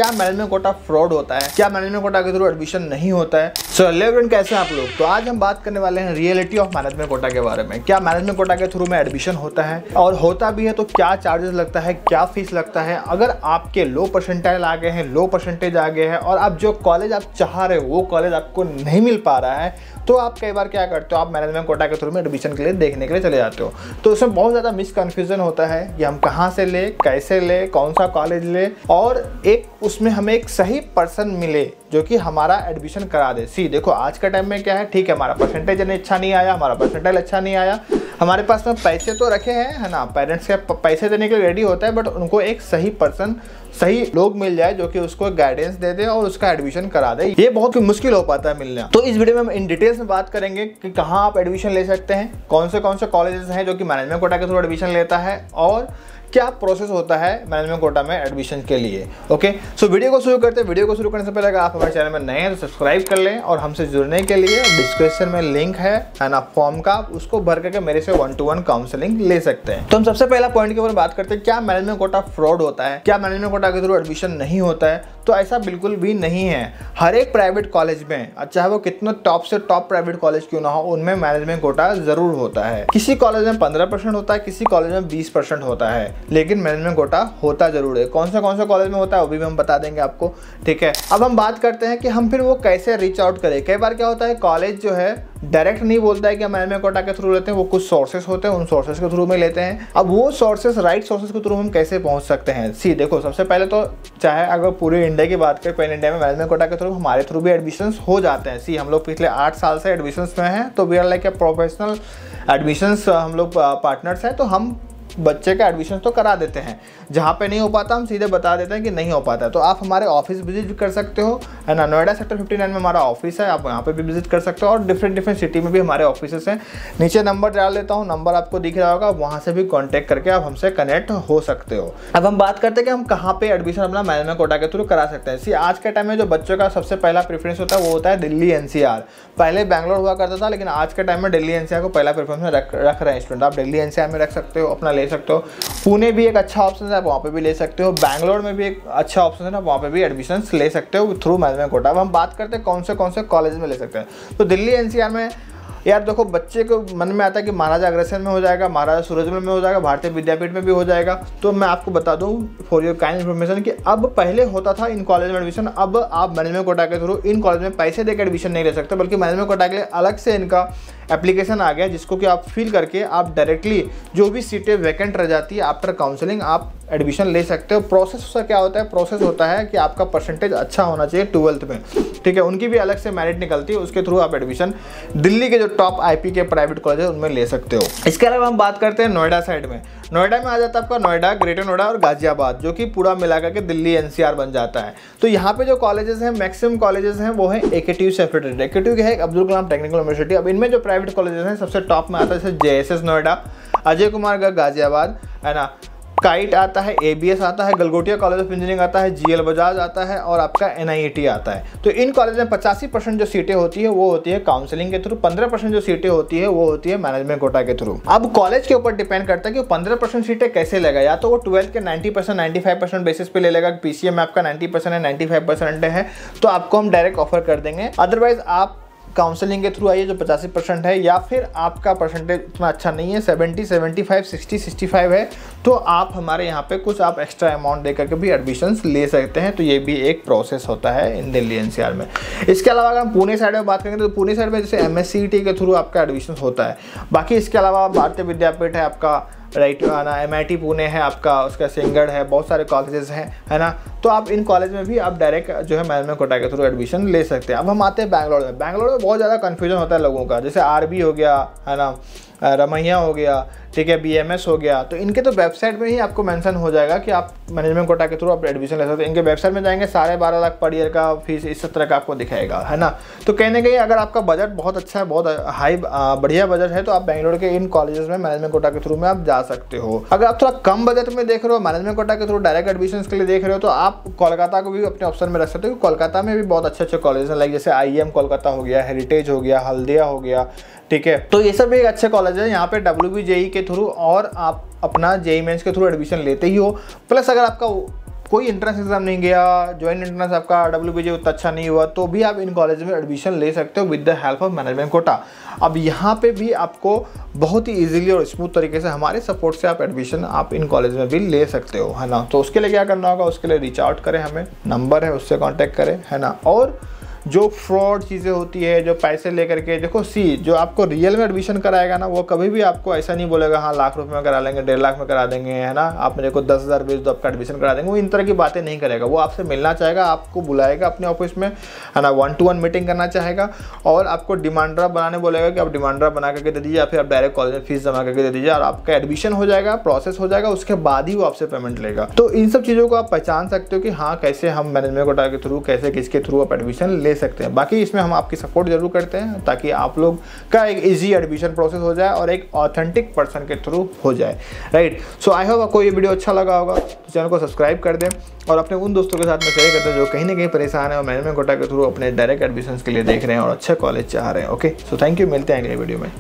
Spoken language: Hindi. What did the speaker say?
क्या मैनेजमेंट कोटा फ्रॉड होता है, क्या मैनेजमेंट कोटा के थ्रू एडमिशन नहीं होता है। सो हेलो कैसे हैं आप लोग। तो आज हम बात करने वाले हैं रियलिटी ऑफ मैनेजमेंट कोटा के बारे में। क्या मैनेजमेंट कोटा के थ्रू में एडमिशन होता है, और होता भी है तो क्या चार्जेस लगता है, क्या फीस लगता है। अगर आपके लो परसेंटाइल आ गए हैं, लो परसेंटेज आ गए हैं और आप जो कॉलेज आप चाह रहे हो वो कॉलेज आपको नहीं मिल पा रहा है, तो आप कई बार क्या करते हो, आप मैनेजमेंट कोटा के थ्रू में एडमिशन के लिए देखने के लिए चले जाते हो। तो उसमें बहुत ज़्यादा मिसकन्फ्यूजन होता है कि हम कहाँ से ले, कैसे ले, कौन सा कॉलेज ले, और एक उसमें हमें एक सही पर्सन मिले जो कि हमारा एडमिशन करा दे। सी देखो आज का टाइम में क्या है, ठीक है हमारा परसेंटेज अच्छा नहीं आया, हमारा परसेंटाइल अच्छा नहीं आया, हमारे पास में पैसे तो रखे हैं, है ना, पेरेंट्स के पैसे देने के लिए रेडी होता है, बट उनको एक सही पर्सन, सही लोग मिल जाए जो कि उसको गाइडेंस दे दे और उसका एडमिशन करा दे, ये बहुत मुश्किल हो पाता है मिलना। तो इस वीडियो में हम इन डिटेल्स में बात करेंगे कि कहाँ आप एडमिशन ले सकते हैं, कौन से कॉलेजेस हैं जो कि मैनेजमेंट कोटा के थ्रू एडमिशन लेता है, और क्या प्रोसेस होता है मैनेजमेंट कोटा में एडमिशन के लिए। ओके, सो वीडियो को शुरू करते हैं। वीडियो को शुरू करने से पहले अगर आप हमारे चैनल में नए हैं तो सब्सक्राइब कर लें, और हमसे जुड़ने के लिए डिस्क्रिप्शन में लिंक है ना फॉर्म का, उसको भर करके मेरे से 1-to-1 काउंसलिंग ले सकते हैं। तो हम सबसे पहला पॉइंट के ऊपर बात करते हैं, क्या मैनेजमेंट कोटा फ्रॉड होता है, क्या मैनेजमेंट कोटा के थ्रू एडमिशन नहीं होता है। तो ऐसा बिल्कुल भी नहीं है। हर एक प्राइवेट कॉलेज में, चाहे वो कितना टॉप से टॉप प्राइवेट कॉलेज क्यों ना हो, उनमें मैनेजमेंट कोटा जरूर होता है। किसी कॉलेज में 15% होता है, किसी कॉलेज में 20% होता है, लेकिन मैनेजमेंट कोटा होता जरूर है। कौन से कॉलेज में होता है वो भी हम बता देंगे आपको, ठीक है। अब हम बात करते हैं कि हम फिर वो कैसे रीच आउट करें। कई बार क्या होता है, कॉलेज जो है डायरेक्ट नहीं बोलता है कि हम मैनेजमेंट कोटा के थ्रू लेते हैं, वो कुछ सोर्सेस होते हैं, उन सोर्सेस के थ्रू में लेते हैं। अब वो सोर्सेस, राइट सोर्सेस के थ्रू हम कैसे पहुंच सकते हैं। सी देखो, सबसे पहले तो चाहे अगर पूरे इंडिया की बात करें, पैन इंडिया में मैनेजमेंट कोटा के थ्रू हमारे थ्रू भी एडमिशंस हो जाते हैं। सी हम लोग पिछले 8 साल से एडमिशंस में हैं, तो we are like a professional admissions, हम लोग पार्टनर्स हैं, तो हम बच्चे का एडमिशन तो करा देते हैं। जहाँ पे नहीं हो पाता हम सीधे बता देते हैं कि नहीं हो पाता है। तो आप हमारे ऑफिस विजिट कर सकते हो, है ना। नोएडा सेक्टर 59 में हमारा ऑफिस है, आप यहाँ पे भी विजिट कर सकते हो, और डिफरेंट सिटी में भी हमारे ऑफिस हैं। नीचे नंबर डाल देता हूँ, नंबर आपको दिख रहा होगा, वहाँ से भी कॉन्टैक्ट करके आप हमसे कनेक्ट हो सकते हो। अब हम बात करते हैं कि हम कहाँ पे एडमिशन अपना मैनेजमेंट कोटा के थ्रू करा सकते हैं। सी आज के टाइम में जो बच्चों का सबसे पहला प्रेफरेंस होता है वो होता है दिल्ली NCR। पहले बैंगलोर हुआ करता था, लेकिन आज के टाइम में दिल्ली NCR को पहला प्रेफरेंस में रख रहे हैं स्टूडेंट। आप दिल्ली NCR में रख सकते हो, अपना ले सकते हो। पुणे भी एक अच्छा ऑप्शन है, आप वहाँ पे भी ले सकते हो। बैंगलोर में भी एक अच्छा ऑप्शन है, आप वहाँ पे भी एडमिशंस ले सकते हो थ्रू मैनेजमेंट कोटा। अब हम बात करते हैं कौन से कॉलेज में ले सकते हैं। तो दिल्ली NCR में यार देखो, बच्चे को मन में आता है कि महाराजा अग्रसेन में हो जाएगा, महाराजा सूरजमल में हो जाएगा, भारतीय विद्यापीठ में भी हो जाएगा। तो मैं आपको बता दूं फॉर योर काइंड इन्फॉर्मेशन कि अब पहले होता था इन कॉलेज में एडमिशन, अब आप मैनेजमेंट कोटा के थ्रू इन कॉलेज में पैसे देकर एडमिशन नहीं ले सकते, बल्कि मैनेजमेंट कोटा के लिए अलग से इनका एप्लीकेशन आ गया, जिसको कि आप फिल करके आप डायरेक्टली जो भी सीटें वैकेंट रह जाती है आफ्टर काउंसलिंग आप एडमिशन ले सकते हो। प्रोसेस उसका क्या होता है, प्रोसेस होता है कि आपका परसेंटेज अच्छा होना चाहिए 12th में, ठीक है। उनकी भी अलग से मेरिट निकलती है, उसके थ्रू आप एडमिशन दिल्ली के जो टॉप IP के प्राइवेट कॉलेज है उनमें ले सकते हो। इसके अलावा हम बात करते हैं नोएडा साइड में। नोएडा में आ जाता है आपका नोएडा, ग्रेटर नोएडा और गाजियाबाद, जो कि पूरा मिला करके दिल्ली NCR बन जाता है। तो यहाँ पे जो कॉलेजेस हैं, मैक्सिमम कॉलेजेस हैं वो है AKTU से एफिलिएटेड। AKTU के है अब्दुल कलाम टेक्निकल यूनिवर्सिटी। अब इनमें जो प्राइवेट कॉलेजेस हैं सबसे टॉप में आता है जैसे JSS नोएडा, अजय कुमार गाजियाबाद, है ना, काइट आता है, ABS आता है, गलगोटिया कॉलेज ऑफ इंजीनियरिंग आता है, GL बजाज आता है, और आपका NIET आता है। तो इन कॉलेज में 85% जो सीटें होती है वो होती है काउंसलिंग के थ्रू, 15% जो सीटें होती है वो होती है मैनेजमेंट कोटा के थ्रू। अब कॉलेज के ऊपर डिपेंड करता है कि 15% सीटें कैसे लेगा। या तो वो 12th के 90% 95% बेसिस पे ले लेगा, PCM में आपका 90% है, 95% है, तो आपको हम डायरेक्ट ऑफर कर देंगे। अदरवाइज आप काउंसलिंग के थ्रू आइए जो 85% है, या फिर आपका परसेंटेज इतना अच्छा नहीं है, 70, 75, 60, 65 है, तो आप हमारे यहाँ पे कुछ आप एक्स्ट्रा अमाउंट दे करके भी एडमिशन्स ले सकते हैं। तो ये भी एक प्रोसेस होता है इन दिल्ली NCR में। इसके अलावा अगर हम पुणे साइड में बात करेंगे तो पुणे साइड में जैसे MSCET के थ्रू आपका एडमिशन होता है। बाकी इसके अलावा भारतीय विद्यापीठ है आपका, राइट, है ना, MIT पुणे है आपका, उसका सिंगड़ है, बहुत सारे कॉलेजेस हैं, है ना। तो आप इन कॉलेज में भी आप डायरेक्ट जो है मैनेजमेंट कोटा के थ्रू एडमिशन ले सकते हैं। अब हम आते हैं बैंगलोर में। बैंगलोर में बहुत ज़्यादा कन्फ्यूजन होता है लोगों का, जैसे RB हो गया, है ना, रमैया हो गया, ठीक है, BMS हो गया। तो इनके तो वेबसाइट में ही आपको मेंशन हो जाएगा कि आप मैनेजमेंट कोटा के थ्रू आप एडमिशन ले सकते हैं। इनके वेबसाइट में जाएंगे 12.5 लाख पर ईयर का फीस इस तरह का आपको दिखाएगा, है ना। तो कहने गए अगर आपका बजट बहुत अच्छा है, बहुत हाई बढ़िया बजट है, तो आप बैंगलोर के इन कॉलेजेस में मैनेजमेंट कोटा के थ्रू में आप जा सकते हो। अगर आप थोड़ा कम बजट में देख रहे हो, मैनेजमेंट कोटा के थ्रू डायरेक्ट एडमिशन के लिए देख रहे हो, तो आप कोलकाता को भी अपने ऑप्शन में रख सकते हो। कोलकाता में भी बहुत अच्छे कॉलेज हैं, लाइक जैसे IIM कोलकाता हो गया, हेरिटेज हो गया, हल्दिया हो गया, ठीक है। तो ये सब एक अच्छे कॉलेज है। यहाँ पे WBJE के थ्रू और आप अपना JEE मेंस के थ्रू एडमिशन लेते ही हो। प्लस अगर आपका कोई एंट्रेंस एग्जाम नहीं गया, ज्वाइंट एंट्रेंस आपका WBJ उतना अच्छा नहीं हुआ, तो भी आप इन कॉलेज में एडमिशन ले सकते हो with the help of management quota. अब यहाँ पे भी आपको बहुत ही इजीली और स्मूथ तरीके से हमारे सपोर्ट से आप एडमिशन आप इन कॉलेज में भी ले सकते हो, है ना। तो उसके लिए क्या करना होगा, उसके लिए रीच आउट करें, हमें नंबर है उससे कांटेक्ट करें, है ना। और जो फ्रॉड चीज़ें होती है, जो पैसे लेकर के, देखो जो आपको रियल में एडमिशन कराएगा ना, वो कभी भी आपको ऐसा नहीं बोलेगा हाँ लाख रुपए में करा लेंगे, 1.5 लाख में करा देंगे, है ना, आप मेरे को 10,000 भेज दो आपका एडमिशन करा देंगे। वो इन तरह की बातें नहीं करेगा। वो आपसे मिलना चाहेगा, आपको बुलाएगा अपने ऑफिस में, है ना, 1-to-1 मीटिंग करना चाहेगा और आपको डिमांड ड्राफ्ट बनाने बोलेगा कि आप डिमांड ड्राफ्ट बना करके दे दीजिए या फिर आप डायरेक्ट कॉलेज में फीस जमा करके दे दीजिए और आपका एडमिशन हो जाएगा, प्रोसेस हो जाएगा, उसके बाद ही वो आपसे पेमेंट लेगा। तो इन सब चीज़ों को आप पहचान सकते हो कि हाँ कैसे हम मैनेजमेंट कोटा के थ्रू, कैसे किसके थ्रू आप एडमिशन ले सकते हैं। बाकी इसमें हम आपकी सपोर्ट जरूर करते हैं ताकि आप लोग का एक इजी एडमिशन प्रोसेस हो जाए और एक ऑथेंटिक पर्सन के थ्रू हो जाए, राइट। सो आई होप आपको ये वीडियो अच्छा लगा होगा, तो चैनल को सब्सक्राइब कर दें और अपने उन दोस्तों के साथ में शेयर करते हैं जो कहीं ना कहीं परेशान है और मैनेजमेंट कोटा के थ्रू अपने डायरेक्ट एडमिशन के लिए देख रहे हैं और अच्छा कॉलेज चाह रहे हैं। ओके, सो थैंक यू, मिलते हैं अगले वीडियो में।